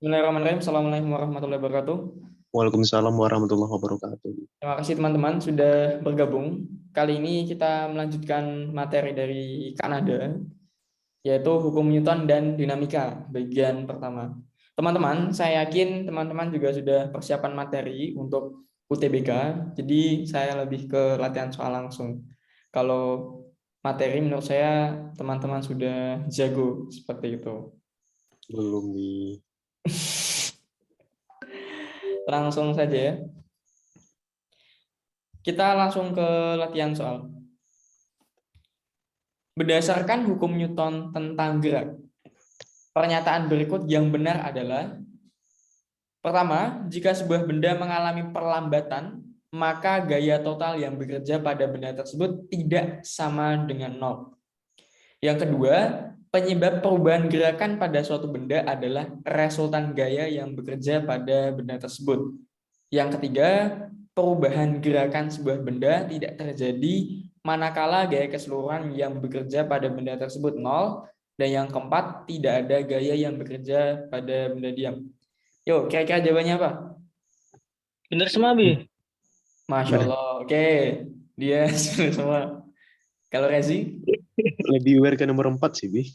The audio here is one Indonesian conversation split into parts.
Bismillahirrahmanirrahim. Assalamualaikum warahmatullahi wabarakatuh. Waalaikumsalam warahmatullahi wabarakatuh. Terima kasih teman-teman sudah bergabung. Kali ini kita melanjutkan materi dari Kanada, yaitu hukum Newton dan dinamika, bagian pertama. Teman-teman, saya yakin teman-teman juga sudah persiapan materi untuk UTBK, jadi saya lebih ke latihan soal langsung. Kalau materi menurut saya teman-teman sudah jago seperti itu. Belum di Langsung saja ya. Kita langsung ke latihan soal. Berdasarkan hukum Newton tentang gerak, pernyataan berikut yang benar adalah: pertama, jika sebuah benda mengalami perlambatan, maka gaya total yang bekerja pada benda tersebut tidak sama dengan nol. Yang kedua, penyebab perubahan gerakan pada suatu benda adalah resultan gaya yang bekerja pada benda tersebut. Yang ketiga, perubahan gerakan sebuah benda tidak terjadi manakala gaya keseluruhan yang bekerja pada benda tersebut nol. Dan yang keempat, tidak ada gaya yang bekerja pada benda diam. Yuk, kira-kira jawabannya apa? Bener semua, Bi. Masya benar. Allah. Oke, dia semua. Kalau Rezi, Lebih aware ke nomor 4 sih, Bi.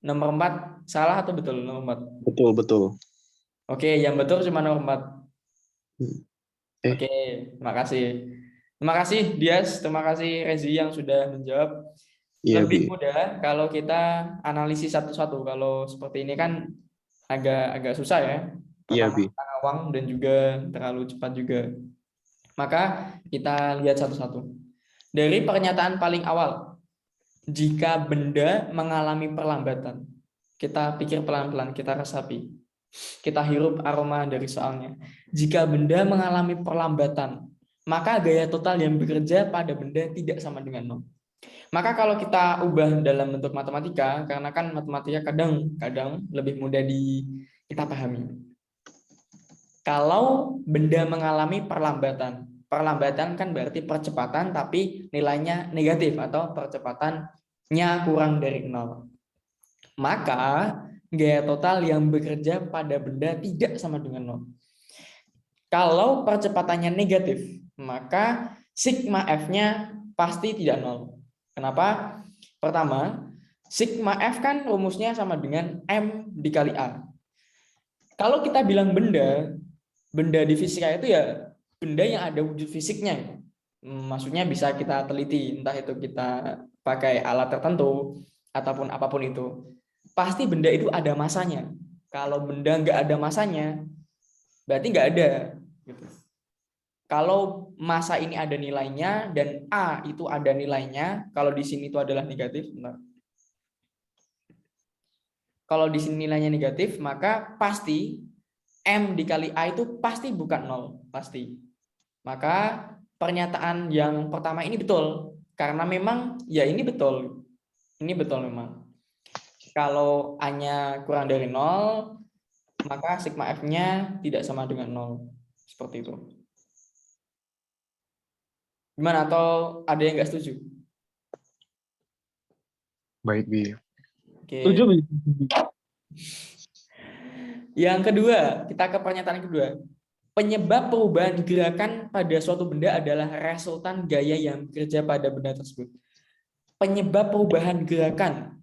nomor 4 salah atau betul nomor 4? Betul, betul. Oke, yang betul cuma nomor 4. Hmm. Oke, terima kasih. Terima kasih Dias, terima kasih Rezi yang sudah menjawab. Iya, Bi. Lebih mudah kalau kita analisis satu-satu. Kalau seperti ini kan agak susah ya. Iya, Pertama Bi. kita ngawang dan juga terlalu cepat juga. Maka kita lihat satu-satu. Dari pernyataan paling awal, jika benda mengalami perlambatan, kita pikir pelan-pelan, kita resapi. Kita hirup aroma dari soalnya. Jika benda mengalami perlambatan, maka gaya total yang bekerja pada benda tidak sama dengan nol. Maka kalau kita ubah dalam bentuk matematika, karena kan matematika kadang lebih mudah kita pahami. Kalau benda mengalami perlambatan, perlambatan kan berarti percepatan tapi nilainya negatif atau percepatannya kurang dari nol. Maka gaya total yang bekerja pada benda tidak sama dengan nol. Kalau percepatannya negatif, maka sigma F-nya pasti tidak nol. Kenapa? Pertama, sigma F kan rumusnya sama dengan M dikali A. Kalau kita bilang benda di fisika itu ya benda yang ada wujud fisiknya. Maksudnya bisa kita teliti, entah itu kita pakai alat tertentu ataupun apapun itu. Pasti benda itu ada masanya. Kalau benda nggak ada masanya, berarti nggak ada. Gitu. Kalau massa ini ada nilainya dan A itu ada nilainya, kalau di sini itu adalah negatif. Kalau di sini nilainya negatif, maka pasti M dikali A itu pasti bukan nol, pasti. Maka pernyataan yang pertama ini betul, karena memang ya ini betul. Ini betul memang. Kalau A-nya kurang dari nol, maka sigma F-nya tidak sama dengan nol. Seperti itu. Gimana? Atau ada yang nggak setuju? Baik, Bi. Oke. Setuju, Bi. Yang kedua, kita ke pernyataan kedua. Penyebab perubahan gerakan pada suatu benda adalah resultan gaya yang bekerja pada benda tersebut. Penyebab perubahan gerakan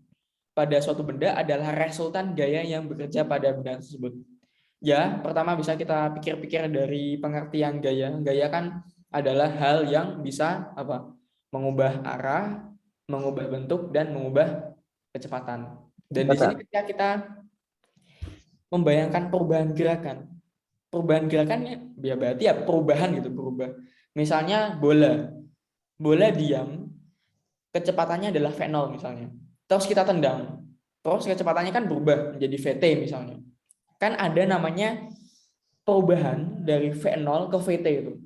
pada suatu benda adalah resultan gaya yang bekerja pada benda tersebut. Ya, pertama bisa kita pikir-pikir dari pengertian gaya. Gaya kan adalah hal yang bisa apa? Mengubah arah, mengubah bentuk dan mengubah kecepatan. Dan di sini ketika kita membayangkan perubahan gerakannya ya berarti ya perubahan gitu, berubah. Misalnya bola diam, kecepatannya adalah V0 misalnya. Terus kita tendang, terus kecepatannya kan berubah menjadi VT misalnya. Kan ada namanya perubahan dari V0 ke VT itu.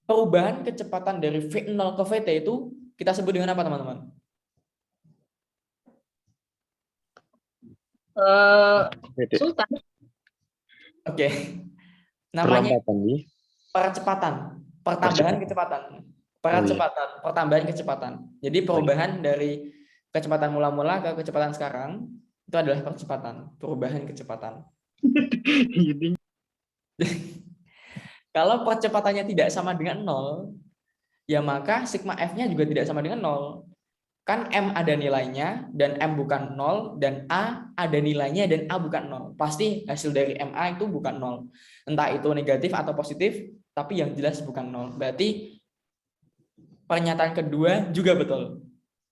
Perubahan kecepatan dari V0 ke VT itu kita sebut dengan apa, teman-teman? Sultan. Oke. Namanya Perlambatan, Bi. percepatan, pertambahan kecepatan. Percepatan, pertambahan kecepatan. Jadi perubahan dari kecepatan mula-mula ke kecepatan sekarang itu adalah percepatan, perubahan kecepatan. Ini Kalau percepatannya tidak sama dengan 0, ya maka sigma F-nya juga tidak sama dengan 0. Kan M ada nilainya dan M bukan 0, dan A ada nilainya dan A bukan 0. Pasti hasil dari MA itu bukan 0. Entah itu negatif atau positif, tapi yang jelas bukan 0. Berarti pernyataan kedua juga betul.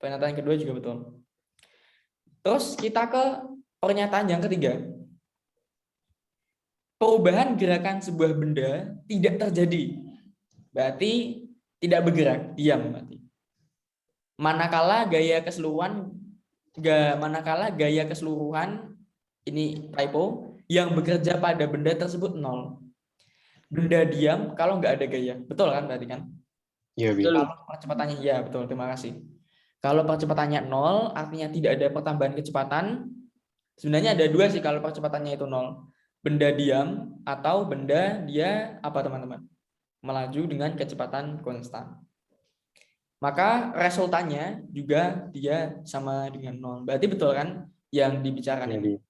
Pernyataan kedua juga betul. Terus kita ke pernyataan yang ketiga. Perubahan gerakan sebuah benda tidak terjadi. Berarti tidak bergerak, diam berarti. Manakala gaya keseluruhan ini typo yang bekerja pada benda tersebut 0. Benda diam kalau nggak ada gaya. Betul kan berarti kan? Iya, Bi. betul. Kalau percepatannya ya betul, terima kasih. Kalau percepatannya 0 artinya tidak ada pertambahan kecepatan. Sebenarnya ada dua sih kalau percepatannya itu 0. Benda diam atau benda dia apa teman-teman? Melaju dengan kecepatan konstan. Maka resultannya juga dia sama dengan 0. Berarti betul kan yang dibicarakan Iya, ini. Bi.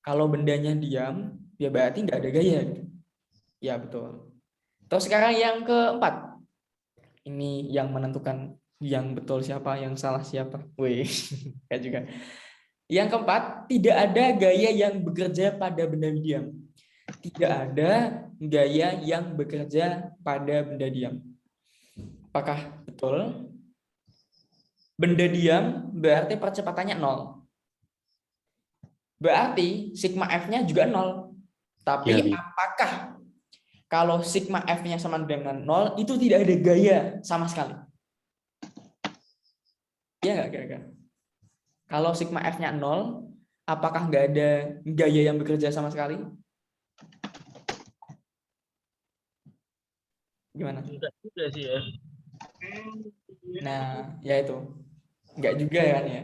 Kalau bendanya diam, ya berarti nggak ada gaya. Ya betul. Terus sekarang yang keempat. Ini yang menentukan yang betul siapa, yang salah siapa. Wih, kayak juga. Yang keempat, tidak ada gaya yang bekerja pada benda diam. Tidak ada gaya yang bekerja pada benda diam. Apakah betul? Benda diam berarti percepatannya 0. Berarti sigma F-nya juga 0. Tapi Iya, Bi. apakah kalau sigma F-nya sama dengan 0, itu tidak ada gaya sama sekali? Iya nggak kira-kira? Kalau sigma F-nya 0, apakah nggak ada gaya yang bekerja sama sekali? Gimana? Enggak juga sih ya. Nah, ya itu. Nggak juga kan ya.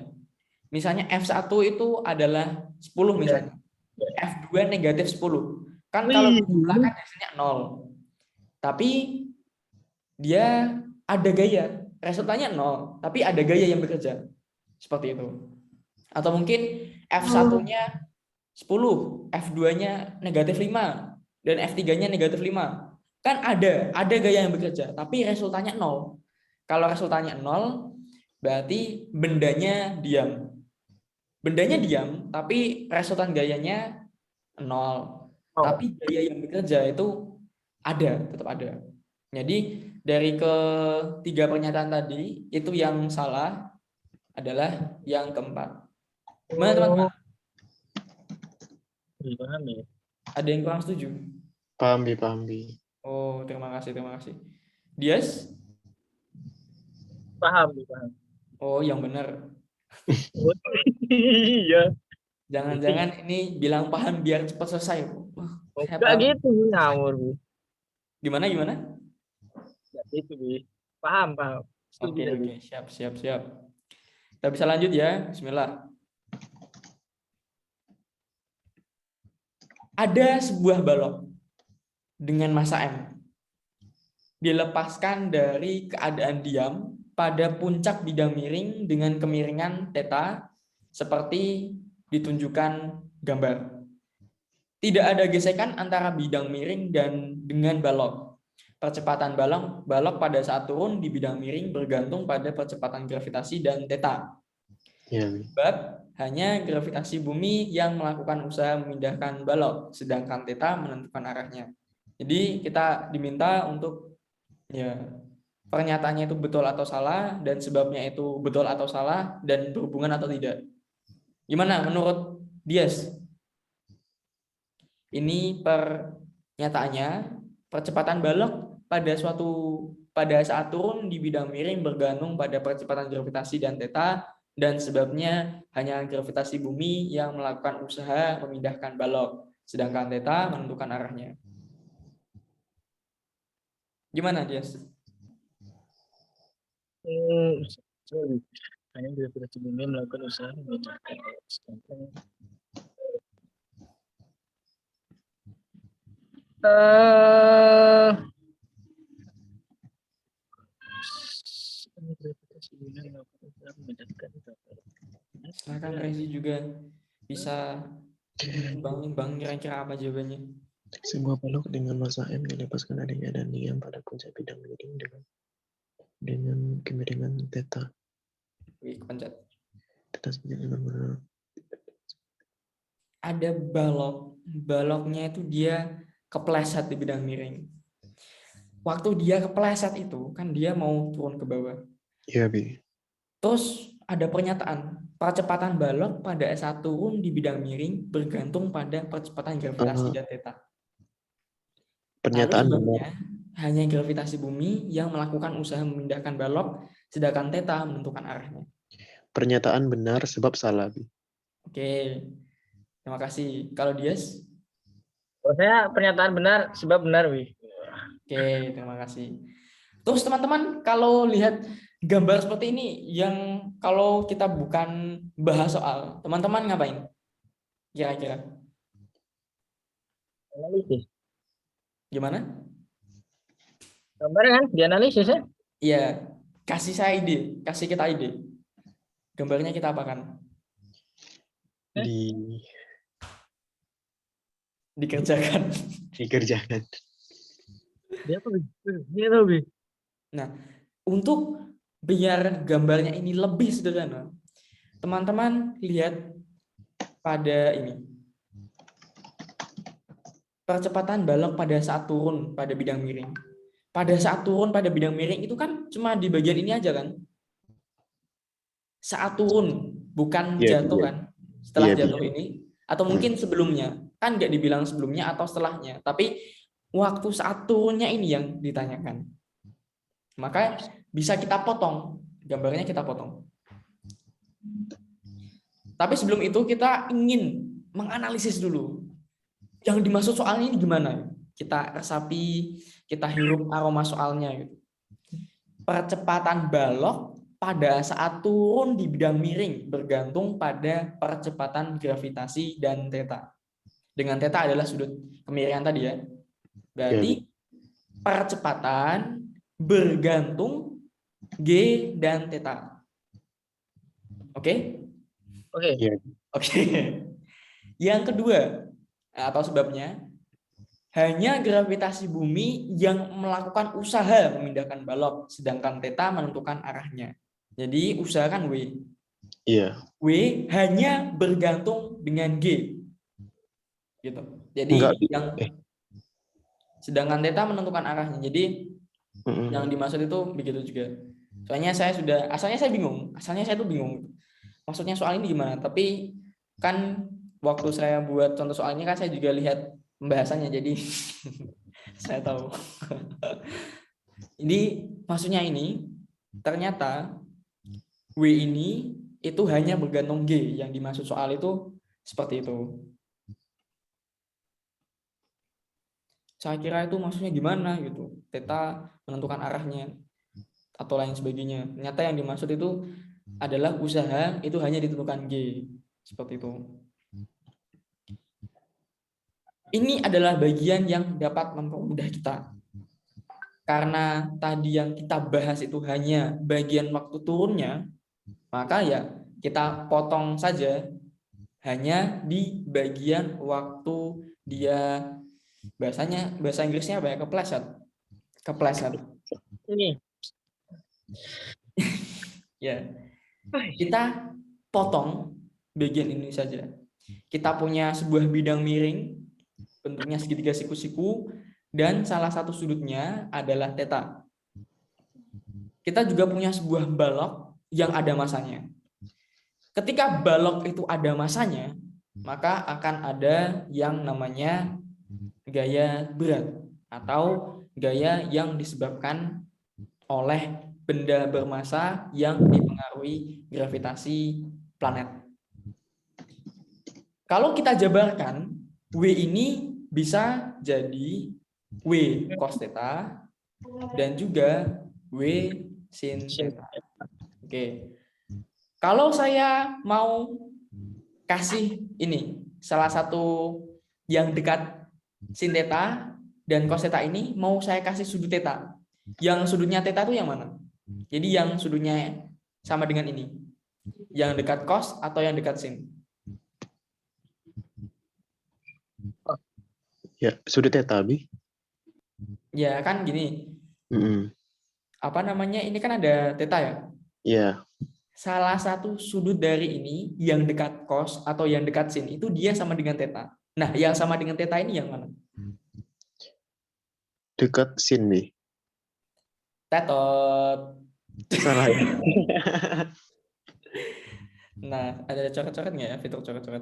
Misalnya F1 itu adalah 10 misalnya. F2 negatif 10. Kan kalau Wih, dijumlahkan hasilnya 0. Tapi dia ada gaya. Resultannya 0. Tapi ada gaya yang bekerja. Seperti itu. Atau mungkin F1-nya 10, F2-nya negatif 5, dan F3-nya negatif 5. Kan ada gaya yang bekerja, tapi resultannya 0. Kalau resultannya 0, berarti bendanya diam. Bendanya diam, tapi resultan gayanya 0. oh, Tapi gaya yang bekerja itu ada, tetap ada. Jadi dari ketiga pernyataan tadi, itu yang salah adalah yang keempat. Gimana teman-teman? paham ya. Ada yang kurang setuju? Paham, Bi, paham, Bi. Oh, terima kasih, terima kasih. Dias? Paham, paham. Oh, yang benar. Iya. Jangan-jangan ini bilang paham biar cepat selesai. Wah, saya Enggak paham. gitu, ngawur, Bi. Gimana? Enggak gitu, Bi. Paham, paham. Setuju Oke, tadi. oke, siap. Kita bisa lanjut ya. Bismillah. Ada sebuah balok dengan massa M dilepaskan dari keadaan diam pada puncak bidang miring dengan kemiringan theta seperti ditunjukkan gambar. Tidak ada gesekan antara bidang miring dan dengan balok. Percepatan balok pada saat turun di bidang miring bergantung pada percepatan gravitasi dan theta. Iya, Bi. Sebab hanya gravitasi bumi yang melakukan usaha memindahkan balok, sedangkan theta menentukan arahnya. Jadi kita diminta untuk ya pernyataannya itu betul atau salah, dan sebabnya itu betul atau salah, dan berhubungan atau tidak. Gimana menurut Dias? Ini pernyataannya, percepatan balok pada saat turun di bidang miring bergantung pada percepatan gravitasi dan theta, dan sebabnya hanya gravitasi bumi yang melakukan usaha memindahkan balok, sedangkan theta menentukan arahnya. Gimana, Dias? Sorry. Hanya gravitasi bumi melakukan usaha memindahkan gravitasi bumi melakukan usaha memindahkan Silakan Rezi juga bisa Bang, kira-kira apa jawabannya? Sebuah balok dengan massa M dilepaskan adanya dan diam pada puncak bidang miring dengan kemiringan theta. Wih, kepencet. Theta sama dengan benar. Ada baloknya itu dia kepleset di bidang miring. Waktu dia kepleset itu kan dia mau turun ke bawah. Iya, Bi. Terus ada pernyataan percepatan balok pada saat turun di bidang miring bergantung pada percepatan gravitasi dan theta. Lalu Pernyataan benar. sebabnya hanya gravitasi bumi yang melakukan usaha memindahkan balok, sedangkan theta menentukan arahnya. Pernyataan benar sebab salah, Bi. Oke, terima kasih. Kalau Dias? Kalau saya pernyataan benar sebab benar, Wi. Oke, terima kasih. Terus teman-teman kalau lihat gambar seperti ini yang kalau kita bukan bahas soal, teman-teman ngapain? Kira-kira Analisis. gimana? Gambar kan dianalisis ya. Iya, kasih saya ide, kasih kita ide. Gambarnya kita apakan? Dikerjakan. Dikerjakan. Dia apa, Wi? Dia apa, Wi? Nah, untuk biar gambarnya ini lebih sederhana, teman-teman lihat pada ini. Percepatan balok pada saat turun pada bidang miring. Pada saat turun pada bidang miring itu kan cuma di bagian ini aja kan? Saat turun, bukan Iya, jatuh iya. kan? Setelah Iya, Bi. jatuh ini, atau mungkin sebelumnya. Kan nggak dibilang sebelumnya atau setelahnya. Tapi waktu saat turunnya ini yang ditanyakan. Maka bisa kita potong. Gambarnya kita potong. Tapi sebelum itu kita ingin menganalisis dulu. Yang dimaksud soalnya ini gimana? Kita resapi, kita hirup aroma soalnya. Gitu. Percepatan balok pada saat turun di bidang miring bergantung pada percepatan gravitasi dan theta. Dengan theta adalah sudut kemiringan tadi ya. Berarti percepatan bergantung G dan theta. Oke? Oke. Iya. Oke. Yang kedua, atau sebabnya, hanya gravitasi bumi yang melakukan usaha memindahkan balok, sedangkan theta menentukan arahnya. Jadi usahakan W. Iya. W hanya bergantung dengan G. Gitu. Jadi Enggak. sedangkan theta menentukan arahnya. Jadi yang dimaksud itu begitu juga. Soalnya asalnya saya bingung. Asalnya saya tuh bingung. Maksudnya soal ini gimana? Tapi kan waktu saya buat contoh soal ini kan saya juga lihat pembahasannya. Jadi saya tahu. Jadi maksudnya ini ternyata W ini itu hanya bergantung G. Yang dimaksud soal itu seperti itu. Saya kira itu maksudnya gimana gitu. Theta menentukan arahnya atau lain sebagainya. Ternyata yang dimaksud itu adalah usaha itu hanya ditentukan G. Seperti itu. Ini adalah bagian yang dapat mempermudah kita. Karena tadi yang kita bahas itu hanya bagian waktu turunnya, maka ya kita potong saja hanya di bagian waktu dia bahasa Inggrisnya apa ya? Kepleset. Ini. Ya. Kita potong bagian ini saja. Kita punya sebuah bidang miring bentuknya segitiga siku-siku dan salah satu sudutnya adalah theta. Kita juga punya sebuah balok yang ada masanya. Ketika balok itu ada masanya, maka akan ada yang namanya gaya berat atau gaya yang disebabkan oleh benda bermassa yang dipengaruhi gravitasi planet. Kalau kita jabarkan, W ini bisa jadi W cos theta dan juga W sin theta. Oke. Kalau saya mau kasih ini salah satu yang dekat sin theta dan cos theta ini mau saya kasih sudut theta. Yang sudutnya theta itu yang mana? Jadi yang sudutnya sama dengan ini. Yang dekat cos atau yang dekat sin? Ya, sudut theta, Bi. Ya kan gini, Mm-mm. apa namanya? Ini kan ada theta ya. Iya, Salah satu sudut dari ini yang dekat cos atau yang dekat sin itu dia sama dengan theta. Nah, yang sama dengan theta ini yang mana? dekat sin, Bi. Tetot. Salah ya? Nah, ada coret-coret nggak ya? Fitur coret-coret.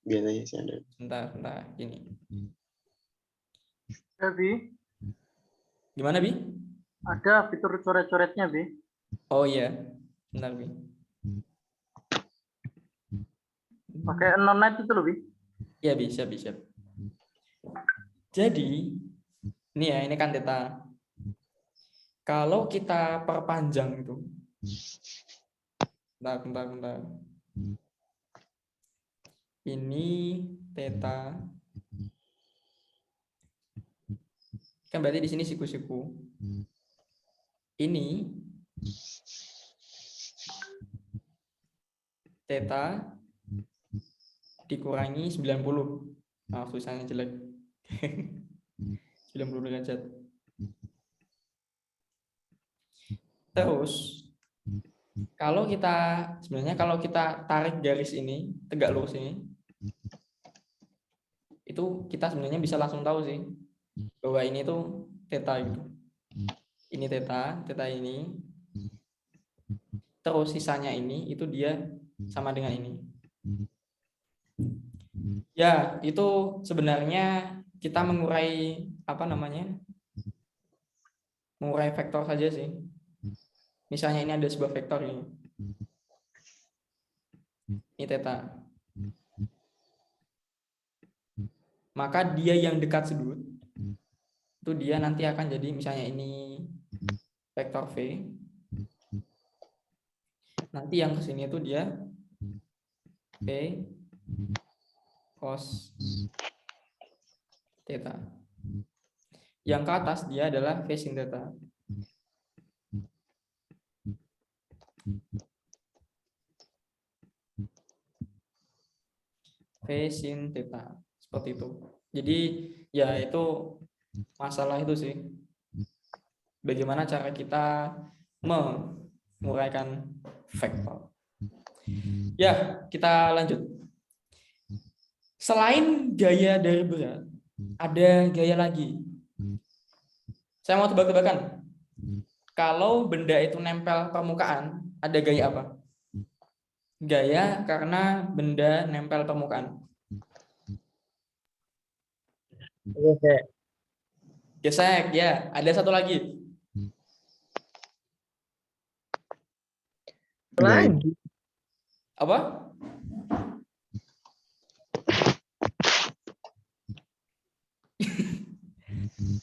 Biasanya sih ada. Bentar, gini. Bi, Gimana, Bi? ada fitur coret-coretnya, Bi. Oh iya. Bentar, Bi. Pakai non-night itu loh, Bi. Ya, bisa. Jadi, ini ya, ini kan theta. Kalau kita perpanjang itu, bentar. Ini theta. Kan berarti di sini siku-siku. Ini theta dikurangi 90. Maaf, tulisannya jelek. 90 derajat. Terus kalau kita tarik garis ini tegak lurus ini, itu kita sebenarnya bisa langsung tahu sih bahwa ini tuh theta gitu. Ini theta ini. Terus sisanya ini itu dia sama dengan ini. Ya, itu sebenarnya kita mengurai mengurai vektor saja sih. Misalnya ini ada sebuah vektor ini. Ini theta. Maka dia yang dekat sudut itu dia nanti akan jadi misalnya ini vektor V. Nanti yang kesini itu dia V cos theta. Yang ke atas dia adalah V sin theta. V sin theta. Seperti itu. Jadi ya itu masalah itu sih. Bagaimana cara kita menguraikan vektor. Ya, kita lanjut. Selain gaya dari berat, ada gaya lagi. Saya mau tebak-tebakan. Kalau benda itu nempel permukaan, ada gaya apa? Gaya karena benda nempel permukaan. Gesek, ya. Ada satu lagi. Lagi. Apa?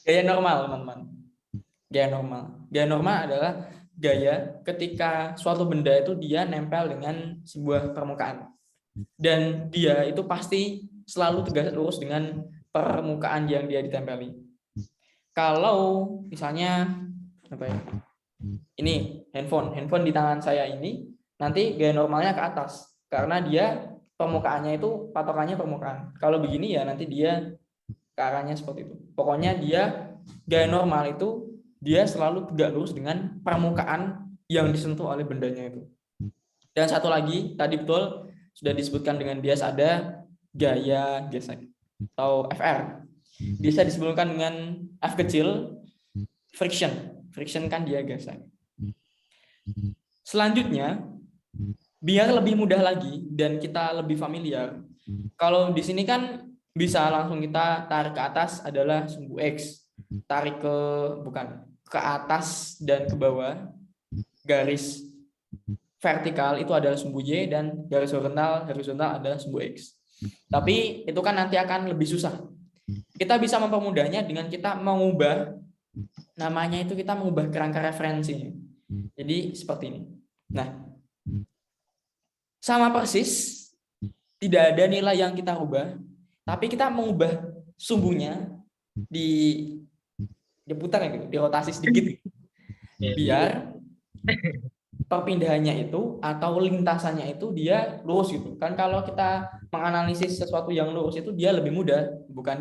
Gaya normal, teman-teman. Gaya normal. Gaya normal adalah gaya ketika suatu benda itu dia nempel dengan sebuah permukaan. Dan dia itu pasti selalu tegak lurus dengan permukaan yang dia ditempeli. Kalau misalnya apa ya? Ini handphone di tangan saya ini nanti gaya normalnya ke atas karena dia permukaannya itu patokannya permukaan. Kalau begini ya nanti dia ke arahnya seperti itu. Pokoknya dia gaya normal itu dia selalu tegak lurus dengan permukaan yang disentuh oleh bendanya itu. Dan satu lagi tadi betul sudah disebutkan dengan bias ada gaya gesek atau FR. Bisa disebutkan dengan F kecil friction. Friction kan dia gesek. Selanjutnya, biar lebih mudah lagi dan kita lebih familiar, kalau di sini kan bisa langsung kita tarik ke atas adalah sumbu X, tarik ke atas dan ke bawah garis vertikal itu adalah sumbu Y dan garis horizontal adalah sumbu X. Tapi itu kan nanti akan lebih susah. Kita bisa mempermudahnya dengan kita mengubah namanya itu kita mengubah kerangka referensinya. Jadi seperti ini. Nah, sama persis, tidak ada nilai yang kita ubah, tapi kita mengubah sumbunya diputar gitu, dirotasi sedikit, biar perpindahannya itu atau lintasannya itu dia lurus gitu kan. Kalau kita menganalisis sesuatu yang lurus itu dia lebih mudah, bukan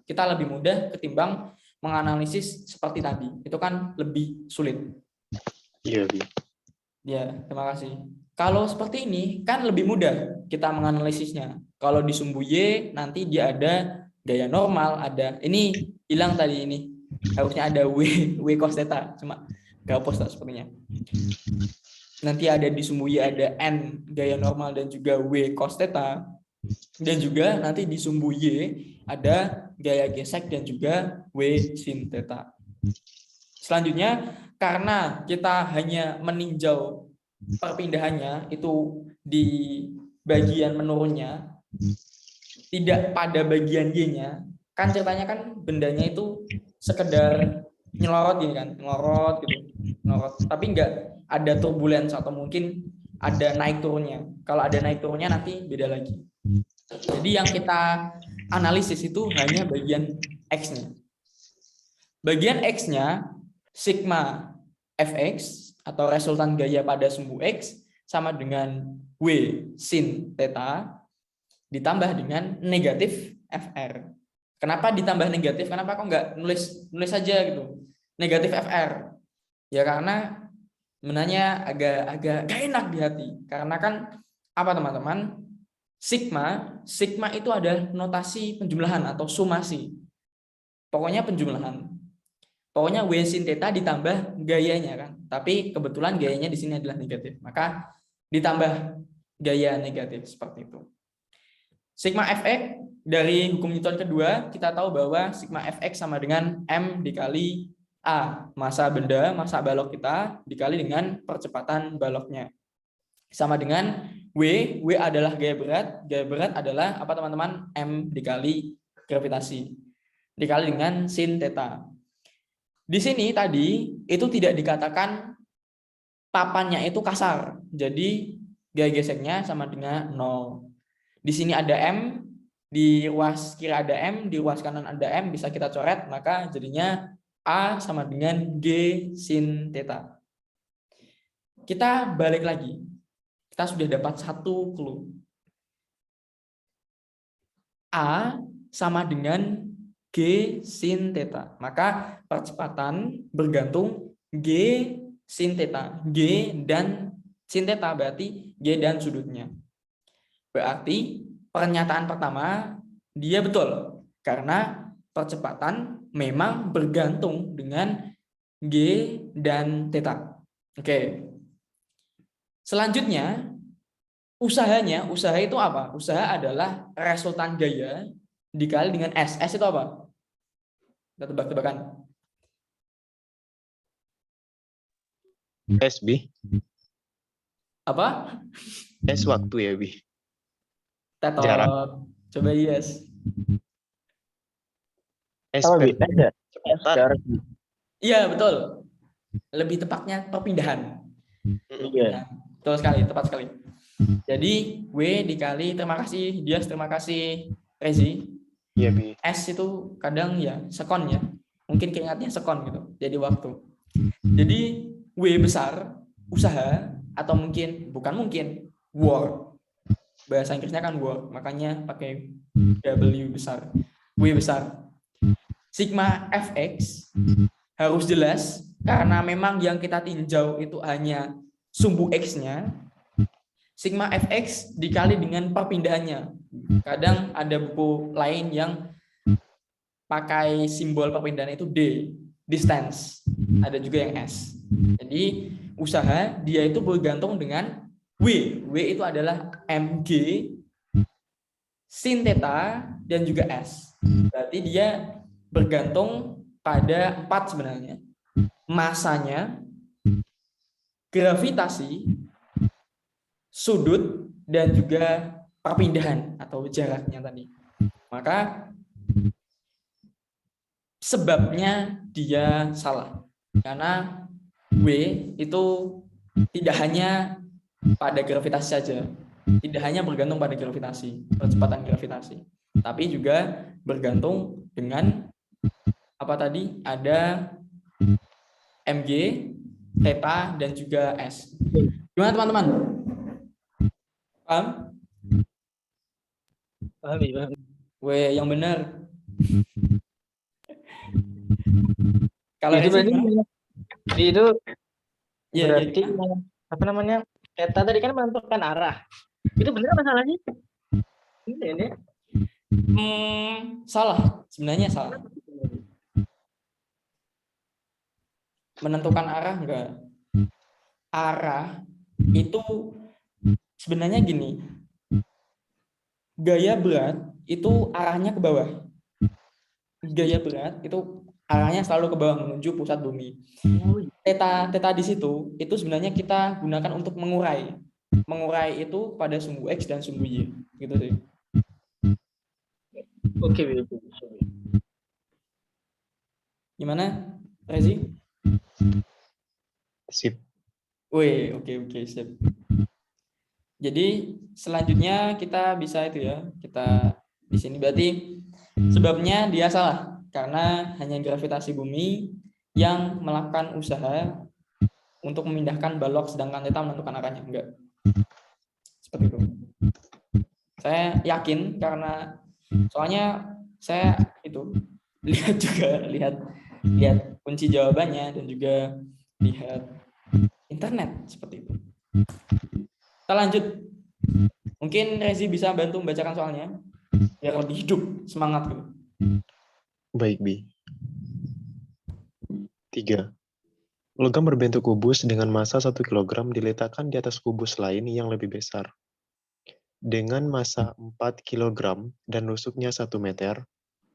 kita lebih mudah ketimbang menganalisis seperti tadi, itu kan lebih sulit. Iya, Bi. Ya, terima kasih. Kalau seperti ini kan lebih mudah kita menganalisisnya. Kalau di sumbu Y nanti dia ada gaya normal, ada ini hilang tadi ini. Harusnya ada W cos theta, cuma nggak hapus sepertinya. Nanti ada di sumbu Y ada N gaya normal dan juga W cos theta. Dan juga nanti di sumbu Y ada gaya gesek dan juga W sin theta. Selanjutnya, karena kita hanya meninjau perpindahannya itu di bagian menurunnya, tidak pada bagian Y-nya, kan ceritanya kan bendanya itu sekedar nyelorot gini kan, nyelorot gitu, nyelorot. Tapi enggak ada turbulence atau mungkin ada naik turunnya. Kalau ada naik turunnya nanti beda lagi. Jadi yang kita analisis itu hanya bagian X-nya. Bagian X-nya sigma fx atau resultan gaya pada sumbu X sama dengan W sin theta ditambah dengan negatif FR. Kenapa ditambah negatif? Kenapa kok nggak nulis saja gitu? Negatif FR. Ya karena sebenarnya agak gak enak di hati. Karena kan apa teman-teman? Sigma itu ada notasi penjumlahan atau sumasi. Pokoknya penjumlahan. Pokoknya W sin theta ditambah gayanya kan. Tapi kebetulan gayanya di sini adalah negatif. Maka ditambah gaya negatif seperti itu. Sigma fx dari hukum Newton kedua, kita tahu bahwa sigma fx sama dengan M dikali A, massa benda, massa balok kita, dikali dengan percepatan baloknya. Sama dengan W adalah gaya berat adalah apa teman-teman? M dikali gravitasi. Dikali dengan sin theta. Di sini tadi itu tidak dikatakan papannya itu kasar. Jadi gaya geseknya sama dengan 0. Di sini ada M, di ruas kiri ada M, di ruas kanan ada M, bisa kita coret, maka jadinya A sama dengan G sin theta. Kita balik lagi. Kita sudah dapat satu clue. A sama dengan G sin theta. Maka percepatan bergantung G sin theta. G dan sin theta berarti G dan sudutnya. Berarti pernyataan pertama dia betul. Karena percepatan memang bergantung dengan G dan theta. Oke. Selanjutnya, usaha itu apa? Usaha adalah resultan gaya dikali dengan S. S itu apa? Kita tebak-tebakan. S, Bi. Apa? S waktu ya, Bi. Tetot. Jarak. Coba yes. S Apa, Bi? Cepetan. Iya, betul. Lebih tepatnya perpindahan. Iya. Betul sekali, tepat sekali. Jadi W dikali, terima kasih Dias, terima kasih Rezi. Iya, Bi. S itu kadang ya sekon ya. Mungkin keingatnya sekon gitu. Jadi waktu. Jadi W besar usaha atau work. Bahasa Inggrisnya kan work, makanya pakai W besar. W besar. Sigma fx harus jelas karena memang yang kita tinjau itu hanya sumbu X-nya. Sigma fx dikali dengan perpindahannya. Kadang ada buku lain yang pakai simbol perpindahan itu D, distance. Ada juga yang S. Jadi usaha dia itu bergantung dengan W. W itu adalah mg sin theta dan juga S. Berarti dia bergantung pada 4 sebenarnya. Masanya, gravitasi, sudut, dan juga perpindahan atau jaraknya tadi. Maka sebabnya dia salah. Karena W itu tidak hanya pada gravitasi saja. Tidak hanya bergantung pada gravitasi, percepatan gravitasi. Tapi juga bergantung dengan apa tadi? Ada mg theta, dan juga S. Gimana teman-teman? Paham? Paham ya, paham. Weh, yang benar. Kalau Itu Rezi berarti gimana? itu Ya, berarti gimana? apa namanya? Theta tadi kan menentukan arah. Itu benar masalahnya? Ini. Salah. Sebenarnya salah. Menentukan arah enggak? Arah itu sebenarnya gini. Gaya berat itu arahnya ke bawah. Gaya berat itu arahnya selalu ke bawah menuju pusat bumi. Theta di situ itu sebenarnya kita gunakan untuk mengurai. Mengurai itu pada sumbu X dan sumbu Y. Gitu sih. Oke. Gimana, Rezi? Sip. Wih, oke, sip. Jadi selanjutnya kita bisa itu ya, kita di sini berarti sebabnya dia salah karena hanya gravitasi bumi yang melakukan usaha untuk memindahkan balok sedangkan theta menentukan arahnya. Enggak. Seperti itu. Saya yakin karena soalnya saya itu lihat kunci jawabannya dan juga lihat internet seperti itu. Kita lanjut. Mungkin Rezi bisa bantu membacakan soalnya biar lebih hidup semangat gitu. Baik, Bi. 3. Logam berbentuk kubus dengan massa 1 kg diletakkan di atas kubus lain yang lebih besar. Dengan massa 4 kg dan rusuknya 1 meter,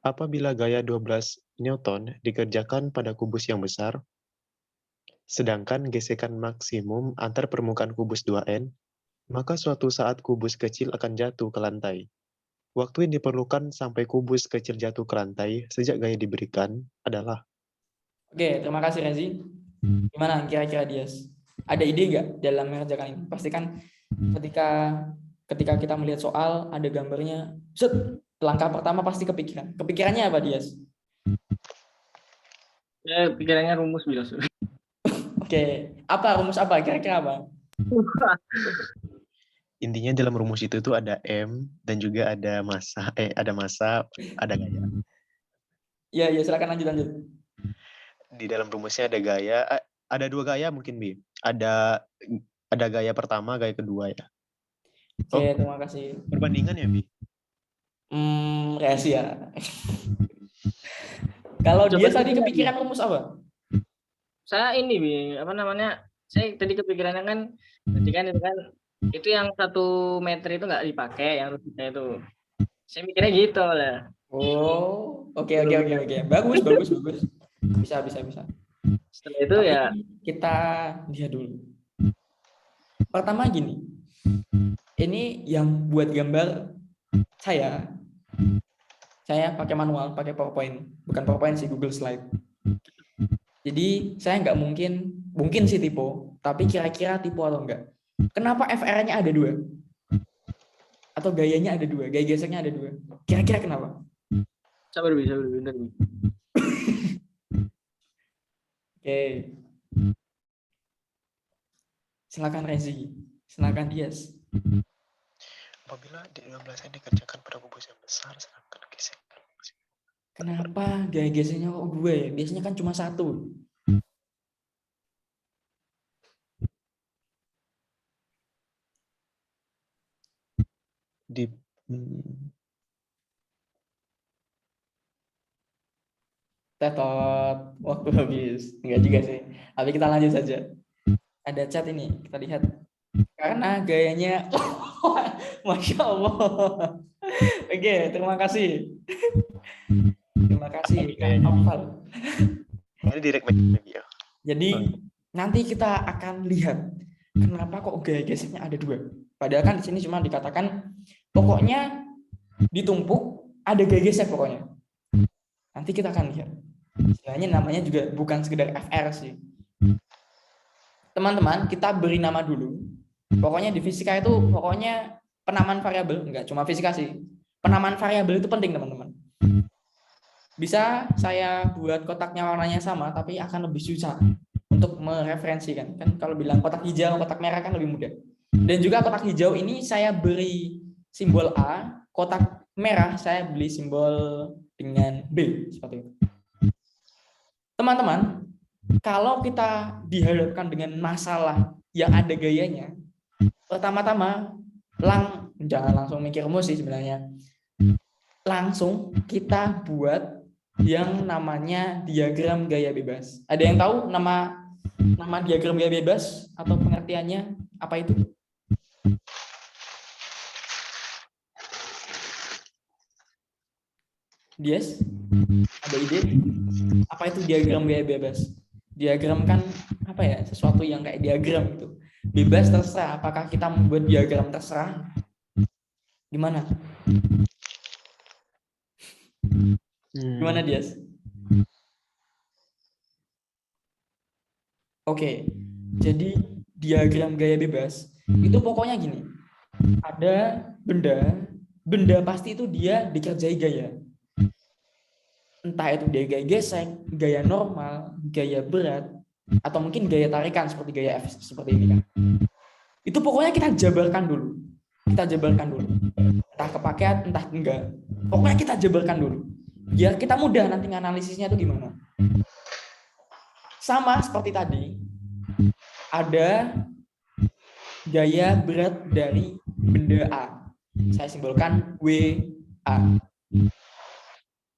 apabila gaya 12 Newton dikerjakan pada kubus yang besar, sedangkan gesekan maksimum antar permukaan kubus 2N, maka suatu saat kubus kecil akan jatuh ke lantai. Waktu yang diperlukan sampai kubus kecil jatuh ke lantai sejak gaya diberikan adalah... Oke, terima kasih Rezi. Gimana kira-kira Dias? Ada ide nggak dalam mengerjakan ini? Pastikan ketika kita melihat soal ada gambarnya, set, langkah pertama pasti kepikiran. Kepikirannya apa Dias? Ya, pikirannya rumus bilas. Oke, rumus apa? Kira-kira apa? Intinya dalam rumus itu tuh ada M dan juga ada massa, ada gaya. Ya, silakan lanjut. Di dalam rumusnya ada gaya, ada 2 gaya mungkin, Bi. Ada gaya pertama, gaya kedua ya. Oke, terima kasih. Perbandingan ya, Bi? Rahasia. Kalau dia tadi kepikiran rumus apa? Saya ini, Bi, apa namanya? Saya tadi kepikirannya kan, berarti kan itu yang 1 meter itu nggak dipakai, yang rusuknya itu. Saya mikirnya gitu lah. Oh, oke. Bagus. Bisa. Setelah itu Tapi ya kita lihat dulu. Pertama gini, ini yang buat gambar saya pakai manual, pakai PowerPoint, bukan PowerPoint sih, Google Slide. Jadi saya nggak mungkin sih tipe, tapi kira-kira tipe atau enggak. Kenapa FR-nya ada 2? Atau gayanya ada 2, gaya geseknya ada 2. Kira-kira kenapa? sabar bentar. Oke. Silakan Rezi, silakan Dias. Apabila di 12 dikerjakan pada kubus yang besar, sedangkan gesekan. Kenapa gaya geseknya kok 2 ya? Biasanya kan cuma 1. Tetot, waktu habis. Enggak juga sih. Tapi kita lanjut saja. Ada chat ini, kita lihat. Karena gayanya, Masya Allah. Oke, terima kasih. Terima kasih, Kak Novel. Ini direct message ya. Jadi nanti kita akan lihat kenapa kok gaya geseknya ada 2. Padahal kan di sini cuma dikatakan pokoknya ditumpuk ada gaya gesek pokoknya. Nanti kita akan lihat. Istilahnya namanya juga bukan sekedar FR sih. Teman-teman, kita beri nama dulu. Pokoknya di fisika itu pokoknya penamaan variabel, enggak cuma fisika sih. Penamaan variabel itu penting, teman-teman. Bisa saya buat kotaknya warnanya sama, tapi akan lebih susah untuk untuk mereferensikan. Kan kalau bilang kotak hijau, kotak merah kan lebih mudah. Dan juga kotak hijau ini saya beri simbol A, kotak merah saya beri simbol dengan B, seperti itu. Teman-teman, kalau kita dihadapkan dengan masalah yang ada gayanya, pertama-tama jangan langsung mikir rumus sih sebenarnya. Langsung kita buat yang namanya diagram gaya bebas. Ada yang tahu nama diagram gaya bebas atau pengertiannya apa itu? Dias, ada ide? Apa itu diagram gaya bebas? Diagram kan apa ya? Sesuatu yang kayak diagram gitu. Bebas terserah. Apakah kita membuat diagram terserah? Gimana? Gimana Dias? Oke. Jadi diagram gaya bebas itu pokoknya gini. Ada benda pasti itu dia dikerjai gaya. Entah itu dia gaya gesek, gaya normal, gaya berat, atau mungkin gaya tarikan seperti gaya F seperti ini kan. Itu pokoknya kita jabarkan dulu. Entah kepakai, entah enggak. Pokoknya kita jabarkan dulu. Biar kita mudah nanti analisisnya itu gimana. Sama seperti tadi, ada gaya berat dari benda A. Saya simbolkan WA.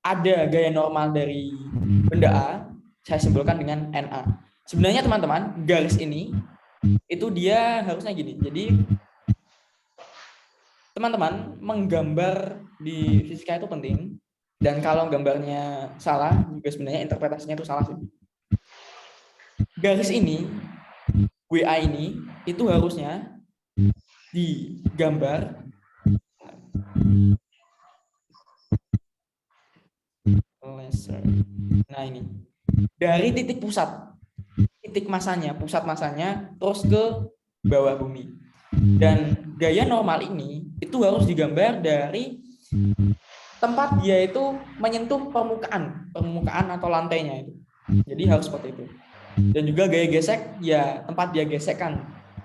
Ada gaya normal dari benda A, saya simbolkan dengan NA. Sebenarnya teman-teman, garis ini itu dia harusnya gini. Jadi teman-teman menggambar di fisika itu penting. Dan kalau gambarnya salah, juga sebenarnya interpretasinya itu salah sih. Garis ini, WA ini, itu harusnya digambar laser. Nah ini dari titik pusat masanya terus ke bawah bumi. Dan gaya normal ini itu harus digambar dari tempat dia itu menyentuh permukaan atau lantainya itu. Jadi harus seperti itu. Dan juga gaya gesek ya tempat dia gesekkan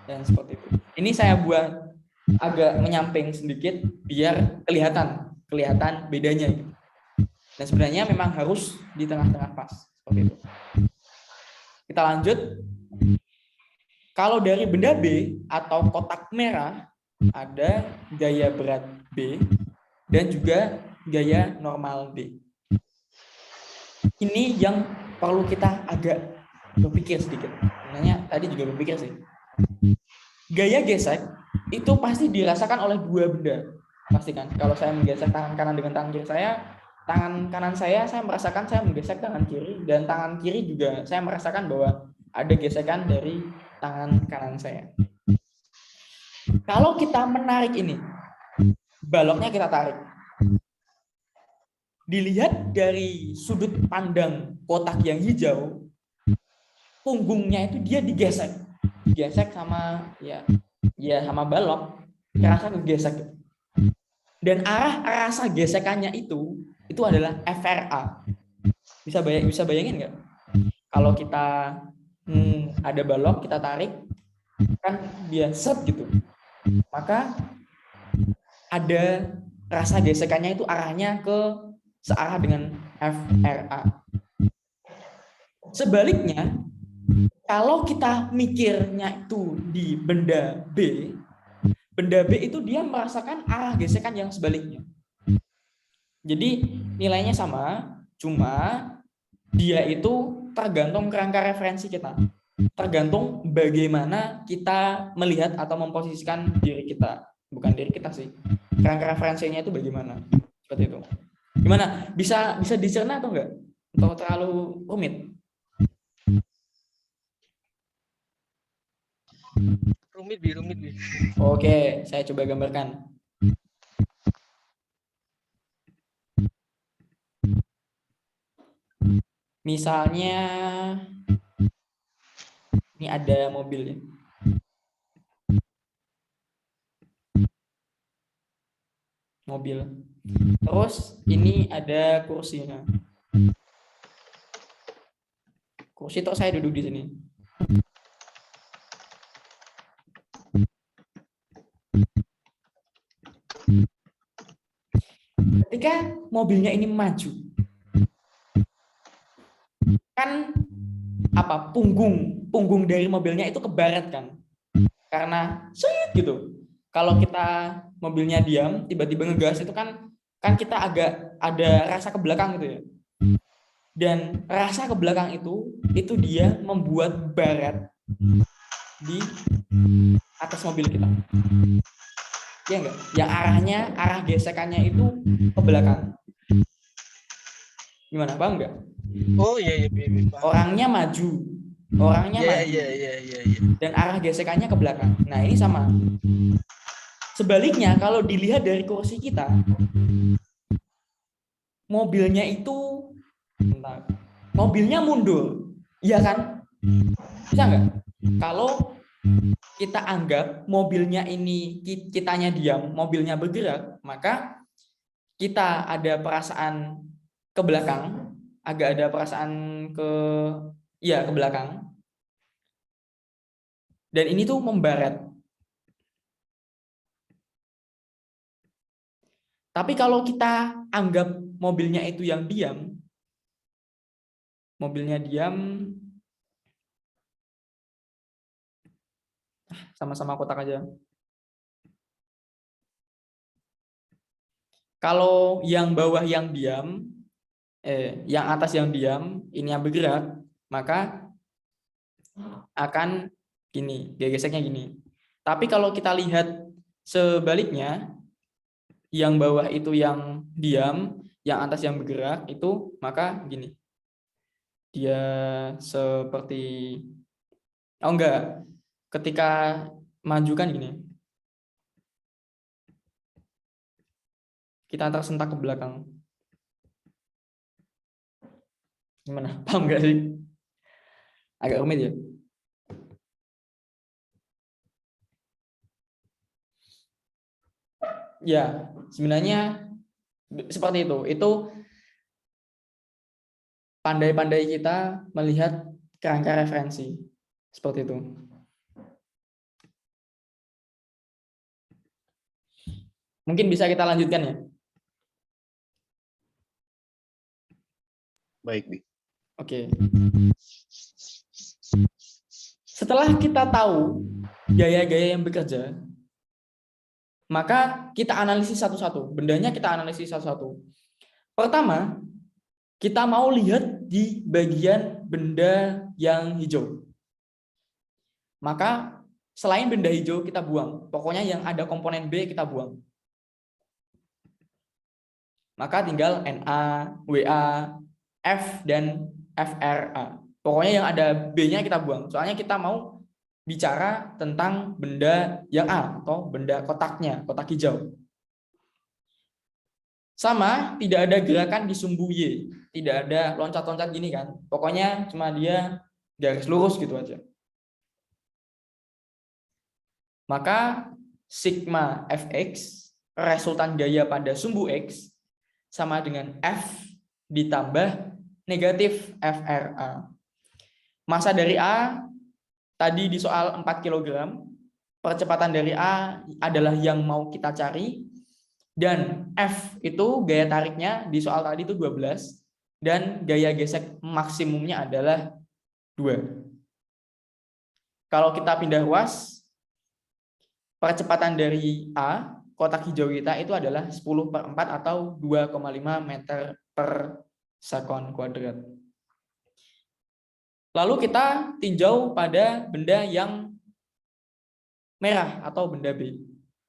dan seperti itu. Ini saya buat agak menyamping sedikit biar kelihatan bedanya. Dan sebenarnya memang harus di tengah-tengah pas seperti itu. Kita lanjut. Kalau dari benda B atau kotak merah ada gaya berat B dan juga gaya normal B. Ini yang perlu kita agak berpikir sedikit. Sebenarnya tadi juga berpikir sih. Gaya gesek itu pasti dirasakan oleh dua benda. Pasti kan. Kalau saya menggesek tangan kanan dengan tangan kiri saya, tangan kanan saya merasakan saya menggesek tangan kiri, dan tangan kiri juga saya merasakan bahwa ada gesekan dari tangan kanan saya. Kalau kita menarik ini, baloknya kita tarik. Dilihat dari sudut pandang kotak yang hijau, punggungnya itu dia digesek sama sama balok, terasa kegesek. Dan arah rasa gesekannya itu adalah FRA. Bisa bayangin nggak? Kalau kita ada balok, kita tarik, kan dia set gitu. Maka ada rasa gesekannya itu arahnya searah dengan FRA. Sebaliknya, kalau kita mikirnya itu di benda B itu dia merasakan arah gesekan yang sebaliknya. Jadi nilainya sama, cuma dia itu tergantung kerangka referensi kita. Tergantung bagaimana kita melihat atau memposisikan diri kita. Bukan diri kita sih. Kerangka referensinya itu bagaimana. Seperti itu. Gimana? Bisa dicerna atau enggak? Atau terlalu rumit? Rumit. Oke, saya coba gambarkan. Misalnya ini ada mobil ya. Mobil. Terus ini ada kursinya. Kursi terus saya duduk di sini. mobilnya ini maju, kan apa, punggung dari mobilnya itu ke barat kan, karena set gitu. Kalau kita mobilnya diam tiba-tiba ngegas itu kan kita agak ada rasa ke belakang gitu ya, dan rasa ke belakang itu dia membuat barat di atas mobil kita, ya enggak, yang arah gesekannya itu ke belakang. Gimana, paham enggak? Oh iya, paham. Orangnya maju, Iya. dan arah gesekannya ke belakang. Nah, ini sama. Sebaliknya, kalau dilihat dari kursi kita, mobilnya itu, mobilnya mundur, iya kan? Bisa nggak? Kalau kita anggap mobilnya ini, kitanya diam, mobilnya bergerak, maka kita ada perasaan ke belakang, agak ada perasaan ke belakang. Dan ini tuh membarat. Tapi kalau kita anggap mobilnya itu yang diam, sama-sama kotak aja. Kalau yang bawah yang diam, yang atas yang diam, ini yang bergerak, maka akan gini, geseknya gini. Tapi kalau kita lihat sebaliknya, yang bawah itu yang diam, yang atas yang bergerak, itu maka gini. Dia seperti, oh enggak, ketika maju kan gini. Kita tersentak ke belakang. Gimana? Paham nggak sih? Agak rumit ya? Ya, sebenarnya seperti itu. Itu pandai-pandai kita melihat kerangka referensi. Seperti itu. Mungkin bisa kita lanjutkan ya? Baik, Bi. Oke. Setelah kita tahu gaya-gaya yang bekerja, maka kita analisis satu-satu. Bendanya kita analisis satu-satu. Pertama, kita mau lihat di bagian benda yang hijau. Maka selain benda hijau kita buang. Pokoknya yang ada komponen B kita buang. Maka tinggal Na, Wa, F, dan FRA. Pokoknya yang ada B-nya kita buang. Soalnya kita mau bicara tentang benda yang A atau benda kotaknya, kotak hijau. Sama, tidak ada gerakan di sumbu Y. Tidak ada loncat-loncat gini kan. Pokoknya cuma dia garis lurus gitu aja. Maka sigma Fx, resultan gaya pada sumbu X, sama dengan F ditambah negatif FRA. Massa dari A tadi di soal 4 kg. Percepatan dari A adalah yang mau kita cari. Dan F itu gaya tariknya di soal tadi itu 12. Dan gaya gesek maksimumnya adalah 2. Kalau kita pindah ruas, percepatan dari A, kotak hijau kita itu adalah 10/4 atau 2,5 meter per sekon kuadrat. Lalu kita tinjau pada benda yang merah atau benda B.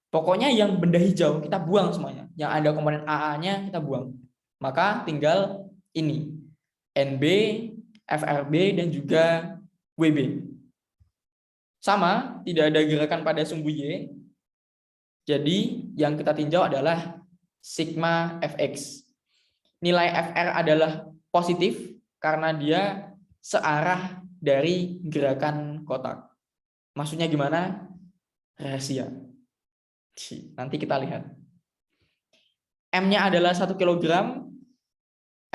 Pokoknya yang benda hijau kita buang semuanya. Yang ada komponen AA-nya kita buang. Maka tinggal ini. NB, FRB, dan juga WB. Sama, tidak ada gerakan pada sumbu Y. Jadi yang kita tinjau adalah sigma Fx. Nilai Fr adalah positif karena dia searah dari gerakan kotak. Maksudnya gimana? Rahasia. Nanti kita lihat. M-nya adalah 1 kg.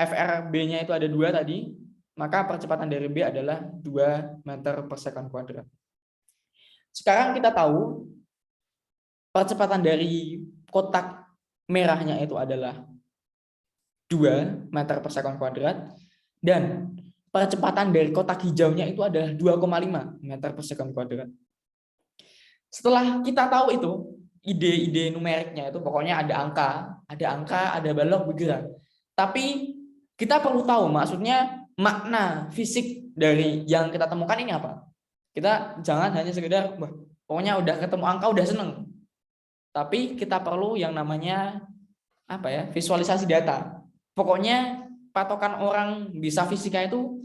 FRB-nya itu ada 2 tadi. Maka percepatan dari B adalah 2 meter per sekon kuadrat. Sekarang kita tahu percepatan dari kotak merahnya itu adalah meter per sekon kuadrat, dan percepatan dari kotak hijaunya itu adalah 2,5 meter per sekon kuadrat. Setelah kita tahu itu, ide-ide numeriknya itu pokoknya ada angka, ada balok bergerak. Tapi kita perlu tahu maksudnya makna fisik dari yang kita temukan ini apa. Kita jangan hanya sekedar, wah, pokoknya udah ketemu angka udah seneng. Tapi kita perlu yang namanya apa ya, visualisasi data. Pokoknya patokan orang bisa fisika itu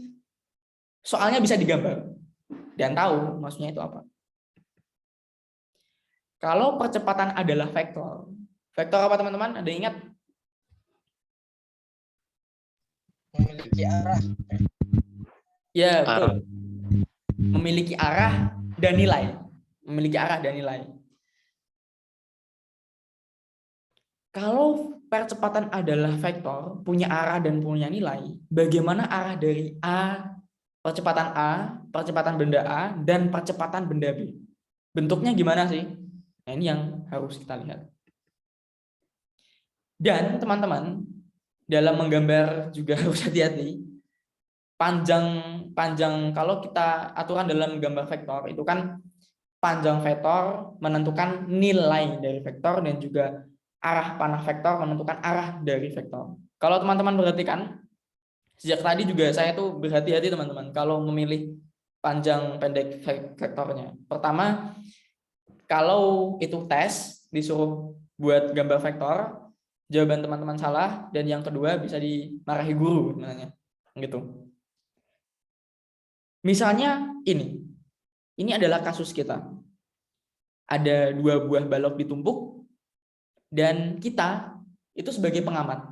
soalnya bisa digambar dan tahu maksudnya itu apa. Kalau percepatan adalah vektor. Vektor apa teman-teman? Ada ingat? Memiliki arah. Ya, betul. Arah. Memiliki arah dan nilai. Memiliki arah dan nilai. Kalau percepatan adalah vektor, punya arah dan punya nilai, bagaimana arah dari percepatan benda A, dan percepatan benda B? Bentuknya gimana sih? Nah, ini yang harus kita lihat. Dan teman-teman, dalam menggambar juga harus hati-hati. Panjang kalau kita aturan dalam gambar vektor itu kan panjang vektor menentukan nilai dari vektor dan juga arah panah vektor menentukan arah dari vektor. Kalau teman-teman perhatikan, sejak tadi juga saya tuh berhati-hati teman-teman kalau memilih panjang pendek vektornya. Pertama, kalau itu tes disuruh buat gambar vektor, jawaban teman-teman salah, dan yang kedua bisa dimarahi guru sebenarnya. Gitu. Misalnya ini adalah kasus kita. Ada 2 buah balok ditumpuk, dan kita itu sebagai pengamat.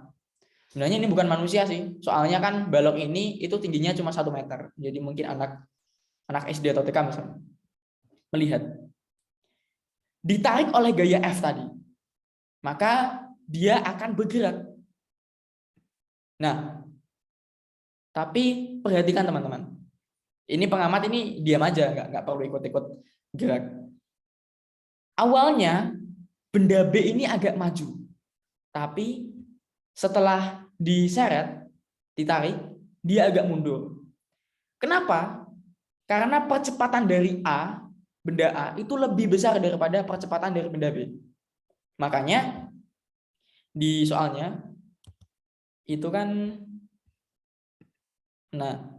Sebenarnya ini bukan manusia sih, soalnya kan balok ini itu tingginya cuma 1 meter. Jadi mungkin anak SD atau TK misalnya melihat. Ditarik oleh gaya F tadi, maka dia akan bergerak. Nah, tapi perhatikan teman-teman. Ini pengamat ini diam aja, nggak perlu ikut-ikut gerak. Awalnya benda B ini agak maju, tapi setelah diseret, ditarik, dia agak mundur. Kenapa? Karena percepatan dari benda A itu lebih besar daripada percepatan dari benda B. Makanya di soalnya itu kan, nah,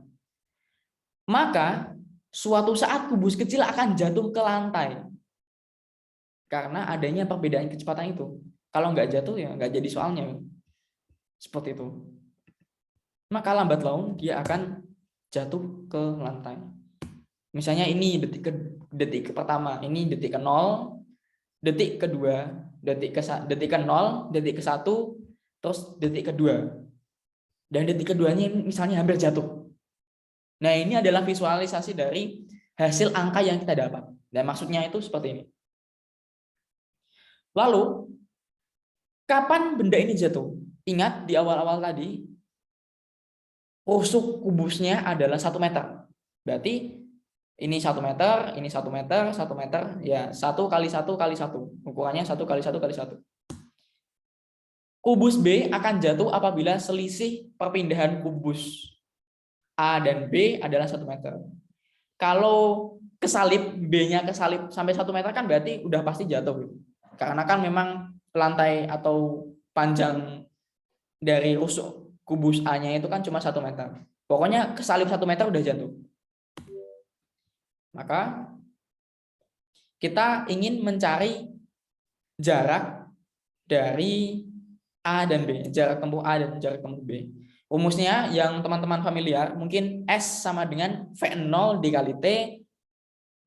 maka suatu saat kubus kecil akan jatuh ke lantai. Karena adanya perbedaan kecepatan itu. Kalau nggak jatuh ya nggak jadi soalnya. Seperti itu. Maka lambat laun dia akan jatuh ke lantai. Misalnya ini detik pertama, ini detik ke 0, detik kedua, detik ke 0, detik ke 1, terus detik kedua. Dan detik keduanya misalnya hampir jatuh. Nah, ini adalah visualisasi dari hasil angka yang kita dapat. Dan maksudnya itu seperti ini. Lalu, kapan benda ini jatuh? Ingat di awal-awal tadi, rusuk kubusnya adalah 1 meter. Berarti ini 1 meter, ini 1 meter, 1 meter, ya 1 kali 1 kali 1. Ukurannya 1 kali 1 kali 1. Kubus B akan jatuh apabila selisih perpindahan kubus A dan B adalah 1 meter. Kalau kesalip, B-nya kesalip sampai 1 meter kan berarti udah pasti jatuh. Karena kan memang lantai atau panjang dari rusuk kubus A-nya itu kan cuma 1 meter. Pokoknya kesalip 1 meter udah jatuh. Maka kita ingin mencari jarak dari A dan B, jarak tempuh A dan jarak tempuh B. Rumusnya yang teman-teman familiar, mungkin S sama dengan V0 dikali T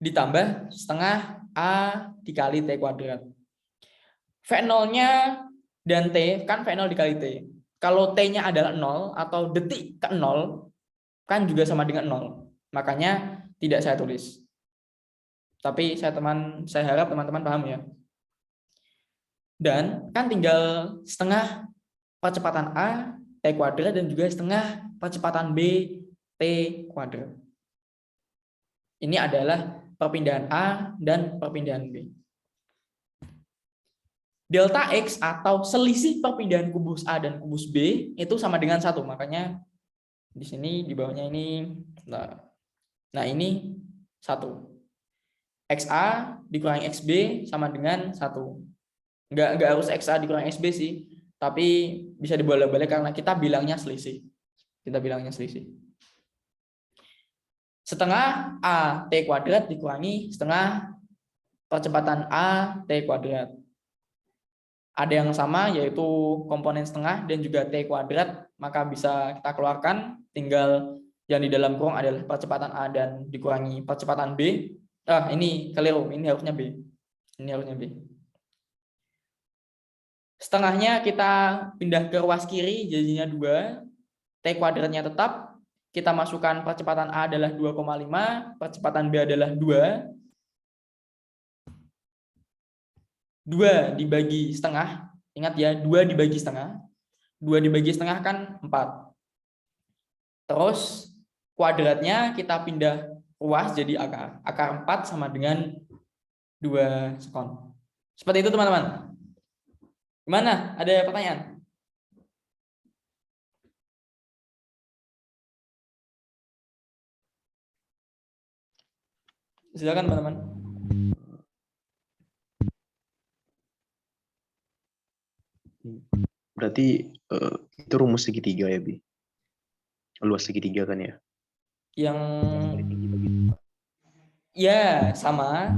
ditambah setengah A dikali T kuadrat. V0-nya dan T kan V0 dikali T. Kalau T-nya adalah 0 atau detik ke 0 kan juga sama dengan 0. Makanya tidak saya tulis. Tapi saya harap teman-teman paham ya. Dan kan tinggal setengah percepatan A T kuadrat dan juga setengah percepatan B T kuadrat. Ini adalah perpindahan A dan perpindahan B. delta X atau selisih perpindahan kubus A dan kubus B itu sama dengan 1. Makanya di sini di bawahnya ini, nah ini 1. XA dikurangi XB sama dengan 1. Nggak harus XA dikurangi XB sih, tapi bisa dibolak-balik karena kita bilangnya selisih. Setengah A T kuadrat dikurangi setengah percepatan A T kuadrat. Ada yang sama yaitu komponen setengah dan juga T kuadrat, maka bisa kita keluarkan, tinggal yang di dalam kurung adalah percepatan A dan dikurangi percepatan B. Ini keliru, ini harusnya B. Setengahnya kita pindah ke ruas kiri, jadinya 2. T kuadratnya tetap. Kita masukkan percepatan A adalah 2,5, percepatan B adalah 2. 2 dibagi setengah. Ingat ya, 2 dibagi setengah. 2 dibagi setengah kan 4. Terus kuadratnya kita pindah ruas jadi akar. Akar 4 sama dengan 2 sekon. Seperti itu teman-teman. Gimana? Ada pertanyaan? Silakan teman-teman. Berarti itu rumus segitiga ya, Bi? Luas segitiga kan ya? Yang ya sama,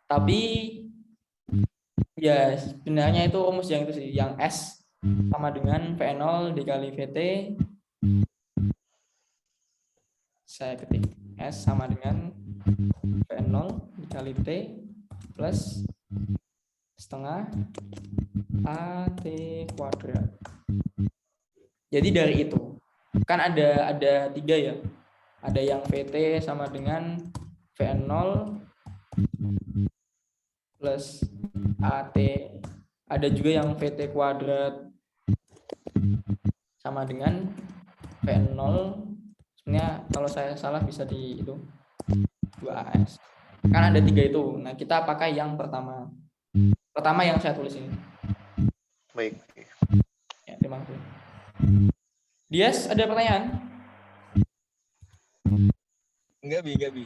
tapi ya sebenarnya itu rumus yang itu sih, yang S sama dengan V0 dikali VT. Saya ketik S sama dengan V0 dikali T plus setengah AT kuadrat. Jadi dari itu kan ada 3 ya. Ada yang VT sama dengan V0 plus AT. Ada juga yang VT kuadrat sama dengan V0. Sebenarnya kalau saya salah bisa di itu 2AS. Kan ada 3 itu. Nah, kita pakai yang pertama. Pertama yang saya tulis ini. Baik. Ya, terima kasih. Dias, ada pertanyaan? Enggak, Bi.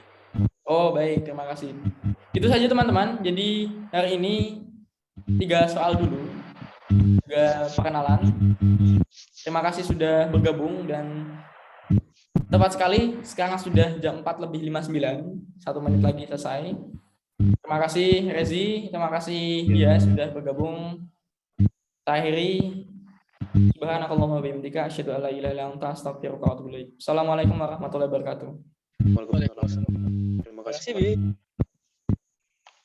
Oh, baik, terima kasih. Itu saja teman-teman. Jadi hari ini 3 soal dulu. 3 perkenalan. Terima kasih sudah bergabung dan tepat sekali sekarang sudah jam 4:59. 1 menit lagi selesai. Terima kasih Rezi, terima kasih Dias sudah bergabung. Tahiri, subhanakallahumma wa bihamdika asyhadu an la ilaha illa anta astaghfiruka wa atubu ilaik. Assalamualaikum warahmatullahi wabarakatuh. Waalaikumsalam. Terima kasih. Bi.